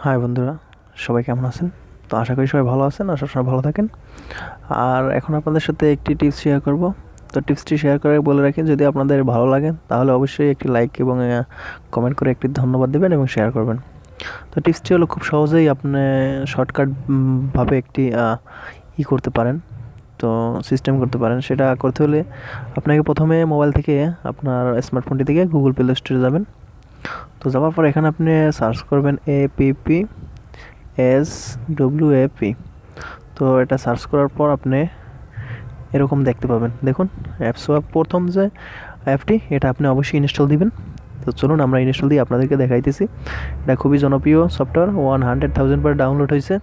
High বন্ধুরা, সবাই কেমন আছেন? তো আশা করি সবাই ভালো আছেন আর সবসময় ভালো থাকেন। আর এখন আপনাদের সাথে একটি টিপস শেয়ার করব। তো টিপসটি শেয়ার করে বলে রাখি, যদি আপনাদের ভালো লাগে তাহলে অবশ্যই একটি লাইক এবং কমেন্ট করে একটি ধন্যবাদ দেবেন এবং শেয়ার করবেন। তো টিপসটি হলো খুব সহজেই আপনি শর্টকাট ভাবে একটি করতে পারেন, তো সিস্টেম করতে পারেন। সেটা করতে হলে আপনাকে প্রথমে মোবাইল থেকে আপনার স্মার্টফোনটি থেকে গুগল প্লে স্টোরে যাবেন। তো যাওয়ার পর এখানে আপনি সার্চ করবেন APPSWAP। তো এটা সার্চ করার পর আপনি এরকম দেখতে পাবেন। দেখুন, অ্যাপসওয়াপ প্রথম যে অ্যাপটি, এটা আপনি অবশ্যই ইনস্টল দিবেন। তো চলুন আমরা ইনস্টল দিয়ে আপনাদেরকে দেখাইতেছি। এটা খুবই জনপ্রিয় সফটওয়্যার, 100,000 বার ডাউনলোড হয়েছে।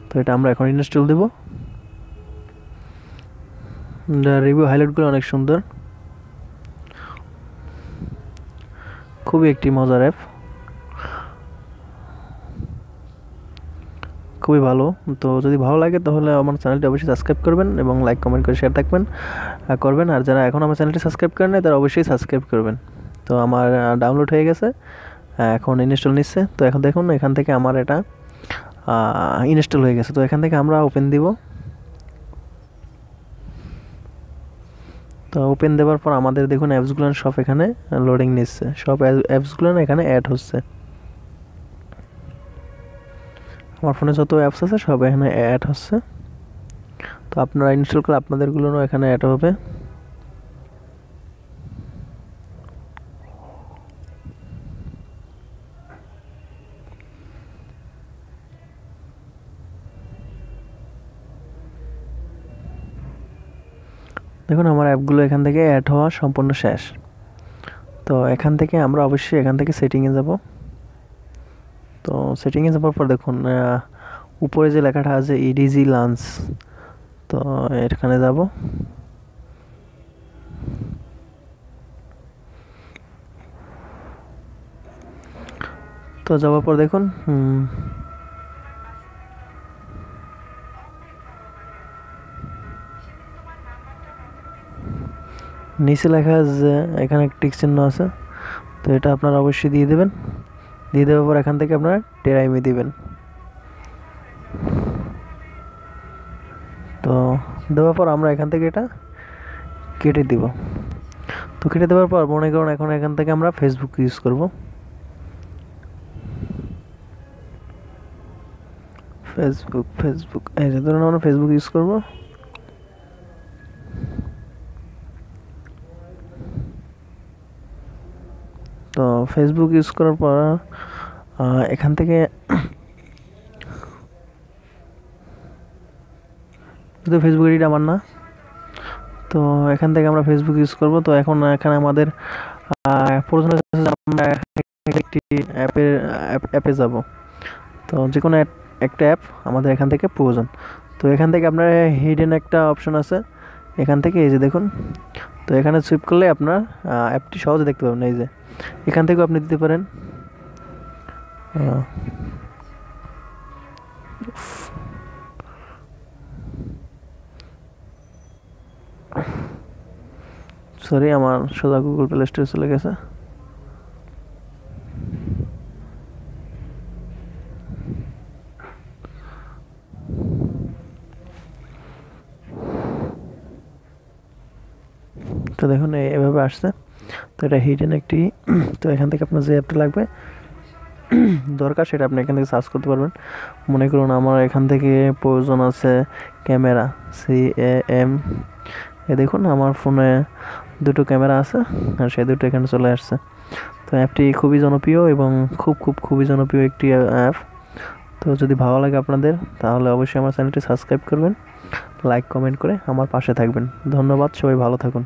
তো এটা আমরা এখন ইনস্টল দেব। রিভিউ হাইলাইটগুলো অনেক সুন্দর, খুবই একটি মজার অ্যাপ, খুবই ভালো। তো যদি ভালো লাগে তাহলে আমার চ্যানেলটি অবশ্যই সাবস্ক্রাইব করবেন এবং লাইক কমেন্ট করে শেয়ার করবেন। আর যারা এখন আমার চ্যানেলটি সাবস্ক্রাইব করেন নাই তারা অবশ্যই সাবস্ক্রাইব করবেন। তো আমার ডাউনলোড হয়ে গেছে, এখন ইনস্টল নিচ্ছে। তো এখন দেখুন, এখান থেকে আমার এটা ইনস্টল হয়ে গেছে। তো এখান থেকে আমরা ওপেন দিব। তো ওপেন দেওয়ার পর আমাদের দেখুন অ্যাপসগুলো সব এখানে লোডিং নিচ্ছে, সব অ্যাপসগুলো এখানে অ্যাড হচ্ছে। আমার ফোনে যত অ্যাপস আছে সব এখানে অ্যাড হচ্ছে। তো আপনারা ইনস্টল করলে আপনাদেরগুলোও এখানে অ্যাড হবে। দেখুন আমার অ্যাপগুলো এখান থেকে অ্যাড হওয়া সম্পূর্ণ শেষ। তো এখান থেকে আমরা অবশ্যই এখান থেকে সেটিংয়ে যাব। তো সেটিংয়ে যাওয়ার পর দেখুন উপরে যে লেখাটা আছে ইডিজি লঞ্চ, তো এখানে যাব। তো যাওয়ার পর দেখুন নিচে লেখা যে এখানে টিক চিহ্ন আছে, তো এটা আপনারা অবশ্যই দিয়ে দেবেন। দিয়ে দেওয়ার পর এখান থেকে আপনারা টেরাইমি দিবেন। তো দেওয়ার পর আমরা এখান থেকে এটা কেটে দিব। তো কেটে দেওয়ার পর মনে করুন এখন এখান থেকে আমরা ফেসবুক ইউজ করব। ফেসবুক এই যে ধরুন আমরা ফেসবুক ইউজ করব। তো ফেসবুক ইউজ করার পর এখান থেকে শুধু ফেসবুক আইডিটা আমার না, তো এখান থেকে আমরা ফেসবুক ইউজ করব। তো এখন এখানে আমাদের প্রয়োজন আছে আমরা একটি অ্যাপে যাব। তো যে কোনো একটা অ্যাপ আমাদের এখান থেকে প্রয়োজন। তো এখান থেকে আপনার হিডেন একটা অপশন আছে, এখান থেকে এই যে দেখুন। তো এখানে সুইপ করলে আপনার অ্যাপটি সহজে দেখতে পাবেন। এই যে এখান থেকেও আপনি দিতে পারেন। সরি, আমার সোজা গুগল প্লে স্টোরে চলে গেছে। তো দেখুন এভাবে আসছে। তো এটা হিডেন একটি। তো এখান থেকে আপনার যে অ্যাপটা লাগবে দরকার সেটা আপনি এখান থেকে সার্চ করতে পারবেন। মনে করুন আমার এখান থেকে প্রয়োজন আছে ক্যামেরা, CAM। দেখুন আমার ফোনে দুটো ক্যামেরা আছে আর সেই দুটো এখানে চলে আসছে। তো অ্যাপটি খুবই জনপ্রিয় এবং খুবই জনপ্রিয় একটি অ্যাপ। তো যদি ভালো লাগে আপনাদের তাহলে অবশ্যই আমার চ্যানেলটি সাবস্ক্রাইব করবেন, লাইক কমেন্ট করে আমার পাশে থাকবেন। ধন্যবাদ, সবাই ভালো থাকুন।